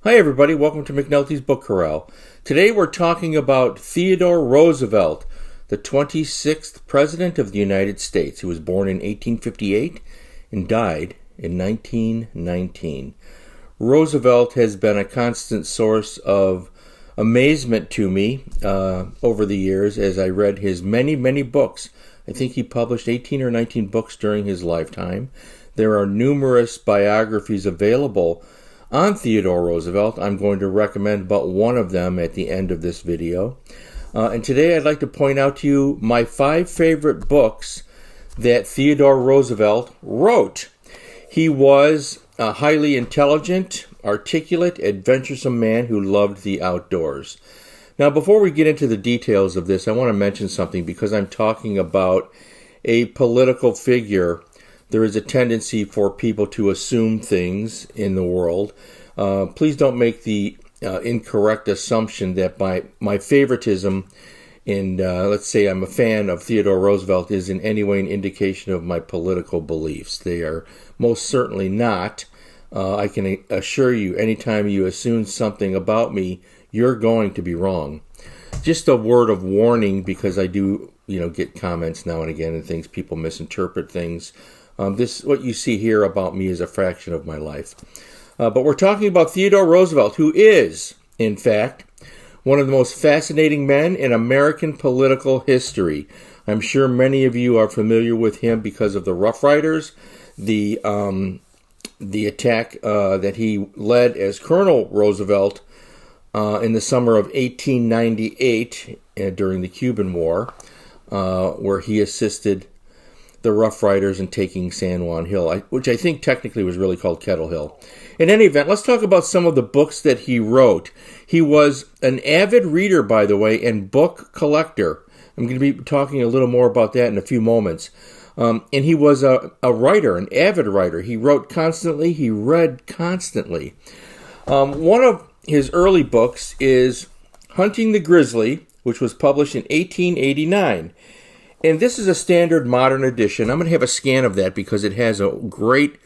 Hi everybody, welcome to McNulty's Book Corral. Today we're talking about Theodore Roosevelt, the 26th President of the United States, who was born in 1858 and died in 1919. Roosevelt has been a constant source of amazement to me over the years as I read his many books. I think he published 18 or 19 books during his lifetime. There are numerous biographies available on Theodore Roosevelt. I'm going to recommend about one of them at the end of this video. And today I'd like to point out to you my 5 favorite books that Theodore Roosevelt wrote. He was a highly intelligent, articulate, adventuresome man who loved the outdoors. Now, before we get into the details of this, I want to mention something because I'm talking about a political figure. There is a tendency for people to assume things in the world. Please don't make the incorrect assumption that my favoritism and let's say I'm a fan of Theodore Roosevelt is in any way an indication of my political beliefs. They are most certainly not. I can assure you, anytime you assume something about me, you're going to be wrong. Just a word of warning, because I do, get comments now and again and things, people misinterpret things. What you see here about me is a fraction of my life. But we're talking about Theodore Roosevelt, who is, in fact, one of the most fascinating men in American political history. I'm sure many of you are familiar with him because of the Rough Riders, the attack that he led as Colonel Roosevelt in the summer of 1898 during the Cuban War, where he assisted the Rough Riders in taking San Juan Hill, which I think technically was really called Kettle Hill. In any event, let's talk about some of the books that he wrote. He was an avid reader, by the way, and book collector. I'm going to be talking a little more about that in a few moments. And he was a writer, an avid writer. He wrote constantly. He read constantly. One of his early books is Hunting the Grizzly, which was published in 1889. And this is a standard modern edition. I'm going to have a scan of that because it has a great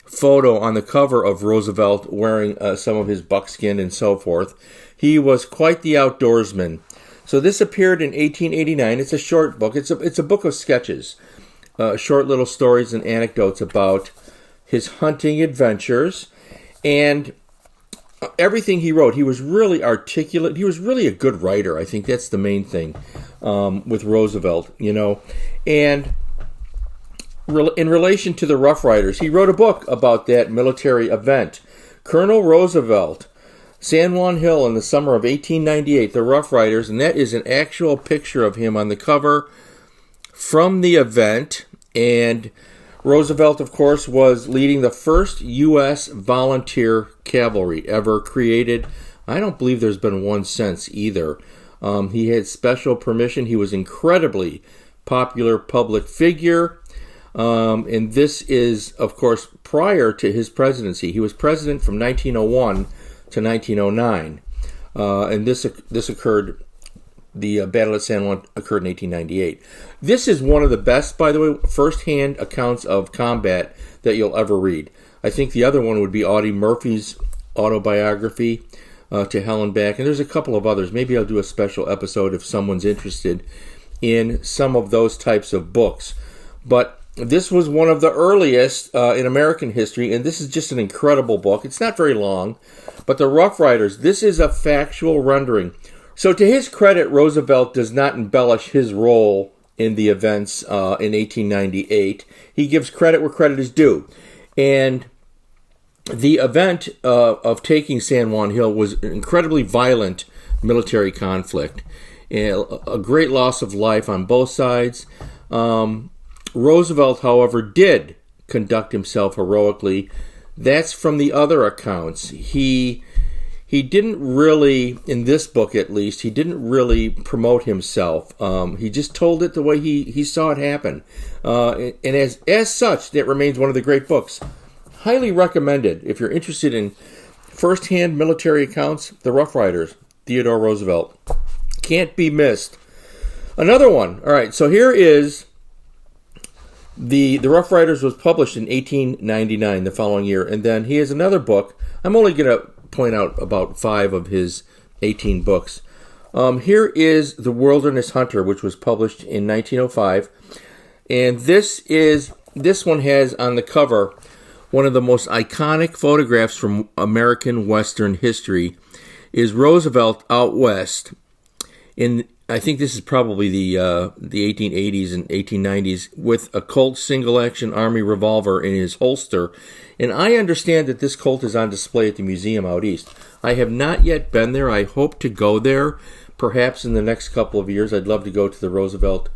photo on the cover of Roosevelt wearing some of his buckskin and so forth. He was quite the outdoorsman. So this appeared in 1889. It's a short book. It's a book of sketches, short little stories and anecdotes about his hunting adventures. And everything he wrote, he was really articulate. He was really a good writer. I think that's the main thing with Roosevelt, And in relation to the Rough Riders, he wrote a book about that military event. Colonel Roosevelt, San Juan Hill in the summer of 1898, the Rough Riders, and that is an actual picture of him on the cover from the event. And Roosevelt, of course, was leading the first U.S. volunteer cavalry ever created. I don't believe there's been one since either. He had special permission. He was incredibly popular public figure. And this is, of course, prior to his presidency. He was president from 1901 to 1909. And this occurred. The Battle of San Juan occurred in 1898. This is one of the best, by the way, first-hand accounts of combat that you'll ever read. I think the other one would be Audie Murphy's autobiography, To Hell and Back. And there's a couple of others. Maybe I'll do a special episode if someone's interested in some of those types of books. But this was one of the earliest in American history, and this is just an incredible book. It's not very long, but the Rough Riders, this is a factual rendering. So to his credit, Roosevelt does not embellish his role in the events in 1898. He gives credit where credit is due. And the event of taking San Juan Hill was an incredibly violent military conflict. A great loss of life on both sides. Roosevelt, however, did conduct himself heroically. That's from the other accounts. He didn't really, in this book at least, he didn't really promote himself. He just told it the way he saw it happen. And as such, that remains one of the great books. Highly recommended if you're interested in first-hand military accounts. The Rough Riders, Theodore Roosevelt. Can't be missed. Another one. All right, so here is the Rough Riders was published in 1899, the following year. And then he has another book. I'm only going to point out about 5 of his 18 books. Here is The Wilderness Hunter, which was published in 1905. And this one has on the cover one of the most iconic photographs from American Western history is Roosevelt out west. I think this is probably the 1880s and 1890s with a Colt single-action Army revolver in his holster. And I understand that this Colt is on display at the museum out east. I have not yet been there. I hope to go there perhaps in the next couple of years. I'd love to go to the Roosevelt,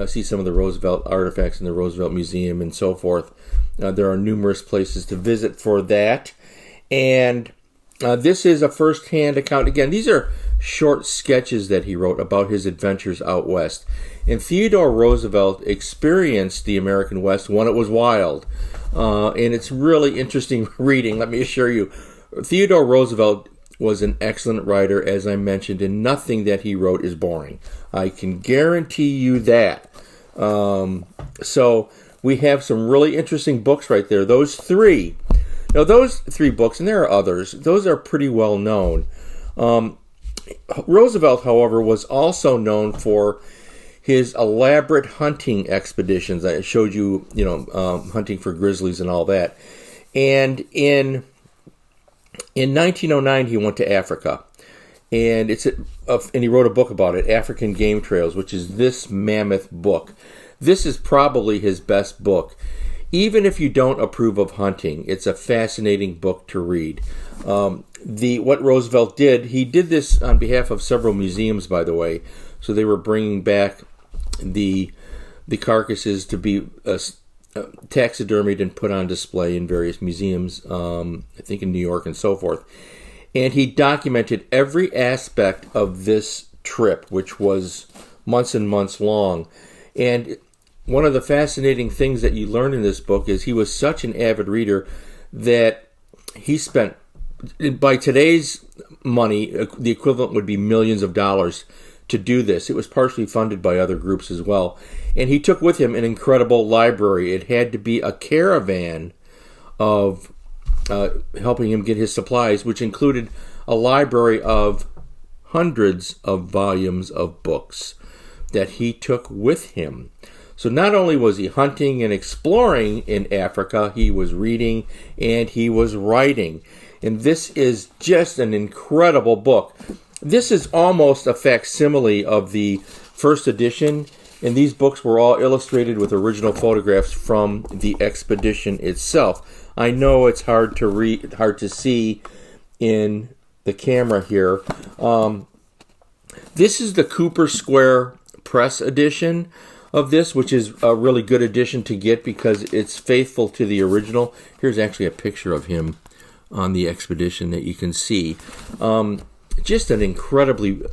see some of the Roosevelt artifacts in the Roosevelt Museum and so forth. There are numerous places to visit for that. And this is a first-hand account. Again, these are short sketches that he wrote about his adventures out west. And Theodore Roosevelt experienced the American West when it was wild. And it's really interesting reading, let me assure you. Theodore Roosevelt was an excellent writer, as I mentioned, and nothing that he wrote is boring. I can guarantee you that. So we have some really interesting books right there. Those three books, and there are others, those are pretty well known. Roosevelt, however, was also known for his elaborate hunting expeditions. I showed you, hunting for grizzlies and all that. And in 1909, he went to Africa, and he wrote a book about it, African Game Trails, which is this mammoth book. This is probably his best book. Even if you don't approve of hunting, it's a fascinating book to read. What Roosevelt did, he did this on behalf of several museums, by the way. So they were bringing back the carcasses to be taxidermied and put on display in various museums, I think in New York and so forth. And he documented every aspect of this trip, which was months and months long. And one of the fascinating things that you learn in this book is he was such an avid reader that he spent, by today's money, the equivalent would be millions of dollars to do this. It was partially funded by other groups as well. And he took with him an incredible library. It had to be a caravan of helping him get his supplies, which included a library of hundreds of volumes of books that he took with him. So not only was he hunting and exploring in Africa, he was reading and he was writing. And this is just an incredible book. This is almost a facsimile of the first edition, and these books were all illustrated with original photographs from the expedition itself. I know it's hard to see in the camera here. This is the Cooper Square Press edition of this, which is a really good edition to get because it's faithful to the original. Here's actually a picture of him on the expedition that you can see. Just an incredible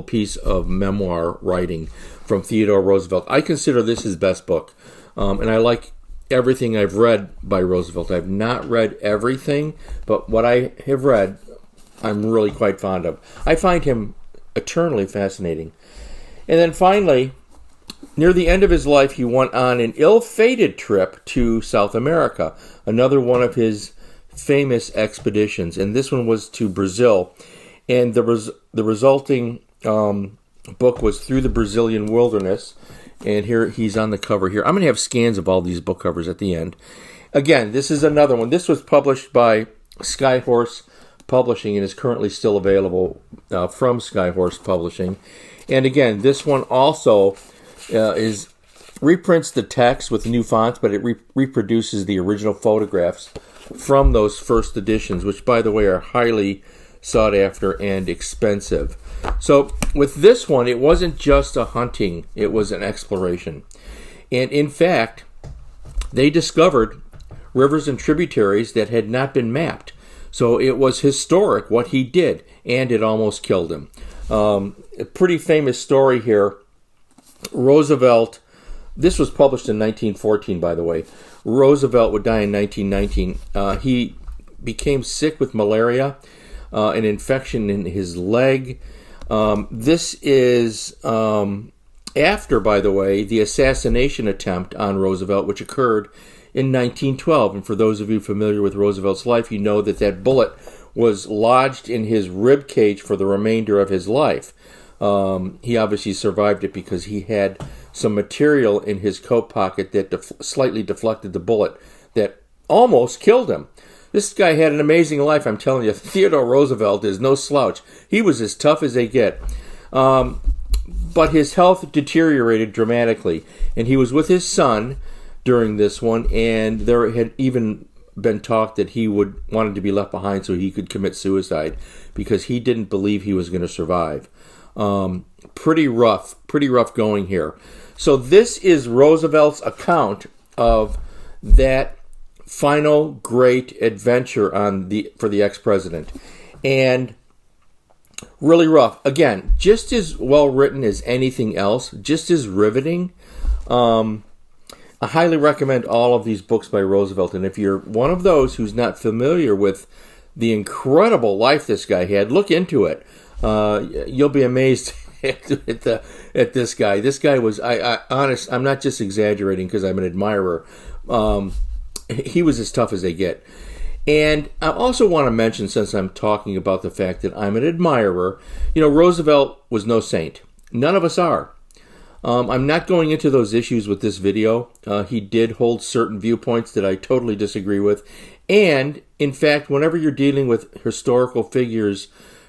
piece of memoir writing from Theodore Roosevelt. I consider this his best book, and I like everything I've read by Roosevelt. I've not read everything, but what I have read, I'm really quite fond of. I find him eternally fascinating. And then finally, near the end of his life, he went on an ill-fated trip to South America, another one of his famous expeditions, and this one was to Brazil. And the resulting book was Through the Brazilian Wilderness, and here he's on the cover here. I'm going to have scans of all these book covers at the end. Again, this is another one. This was published by Skyhorse Publishing and is currently still available from Skyhorse Publishing. And again, this one also reprints the text with new fonts, but it reproduces the original photographs from those first editions, which, by the way, are highly sought after and expensive. So with this one, it wasn't just a hunting, it was an exploration. And in fact, they discovered rivers and tributaries that had not been mapped. So it was historic what he did, and it almost killed him. A pretty famous story here. Roosevelt, this was published in 1914, by the way. Roosevelt would die in 1919. He became sick with malaria, an infection in his leg. This is after, by the way, the assassination attempt on Roosevelt, which occurred in 1912. And for those of you familiar with Roosevelt's life, you know that bullet was lodged in his rib cage for the remainder of his life. He obviously survived it because he had some material in his coat pocket that slightly deflected the bullet that almost killed him. This guy had an amazing life, I'm telling you. Theodore Roosevelt is no slouch. He was as tough as they get. But his health deteriorated dramatically, and he was with his son during this one, and there had even been talk that he wanted to be left behind so he could commit suicide because he didn't believe he was going to survive. Pretty rough going here. So this is Roosevelt's account of that final great adventure for the ex-president. And really rough. Again, just as well written as anything else, just as riveting. I highly recommend all of these books by Roosevelt. And if you're one of those who's not familiar with the incredible life this guy had, look into it. You'll be amazed at this guy. This guy was, I'm not just exaggerating because I'm an admirer. He was as tough as they get. And I also want to mention, since I'm talking about the fact that I'm an admirer, Roosevelt was no saint. None of us are. I'm not going into those issues with this video. He did hold certain viewpoints that I totally disagree with. And, in fact, whenever you're dealing with historical figures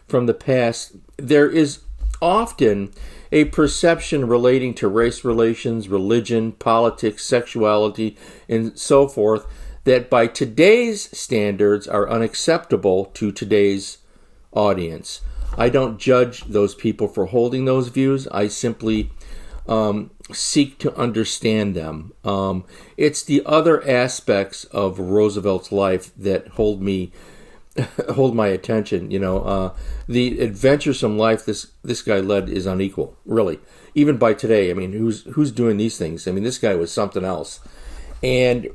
from the past, there is often a perception relating to race relations, religion, politics, sexuality, and so forth that by today's standards are unacceptable to today's audience. I don't judge those people for holding those views. I simply seek to understand them. It's the other aspects of Roosevelt's life that hold my attention. The adventuresome life this guy led is unequal, really. Even by today, I mean, who's doing these things? I mean, this guy was something else. And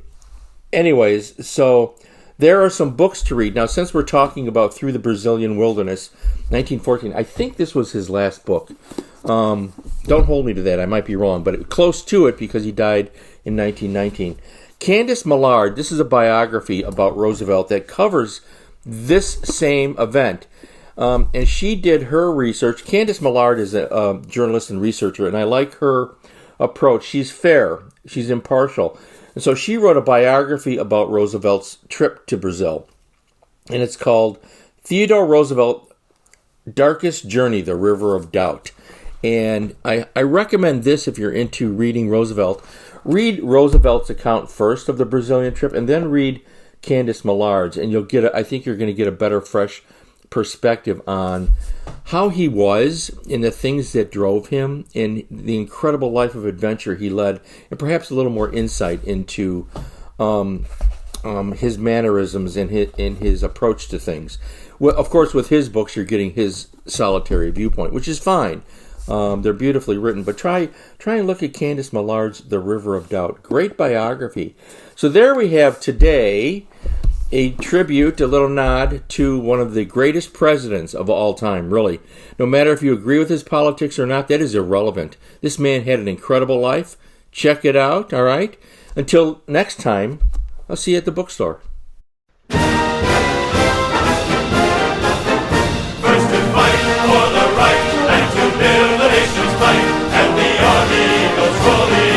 anyways, so there are some books to read. Now, since we're talking about Through the Brazilian Wilderness, 1914, I think this was his last book. Don't hold me to that. I might be wrong, but close to it because he died in 1919. Candace Millard, this is a biography about Roosevelt that covers this same event. And she did her research. Candace Millard is a journalist and researcher, and I like her approach. She's fair. She's impartial. And so she wrote a biography about Roosevelt's trip to Brazil. And it's called Theodore Roosevelt, Darkest Journey, the River of Doubt. And I recommend this if you're into reading Roosevelt. Read Roosevelt's account first of the Brazilian trip, and then read Candace Millard's, and I think you're going to get a better, fresh perspective on how he was and the things that drove him and the incredible life of adventure he led, and perhaps a little more insight into his mannerisms and his approach to things. Well, of course, with his books, you're getting his solitary viewpoint, which is fine. They're beautifully written, but try and look at Candace Millard's The River of Doubt. Great biography. So there we have today a tribute, a little nod to one of the greatest presidents of all time, really. No matter if you agree with his politics or not, that is irrelevant. This man had an incredible life. Check it out, all right? Until next time, I'll see you at the bookstore. First to fight for the right and to build the nation's might, and the army goes rolling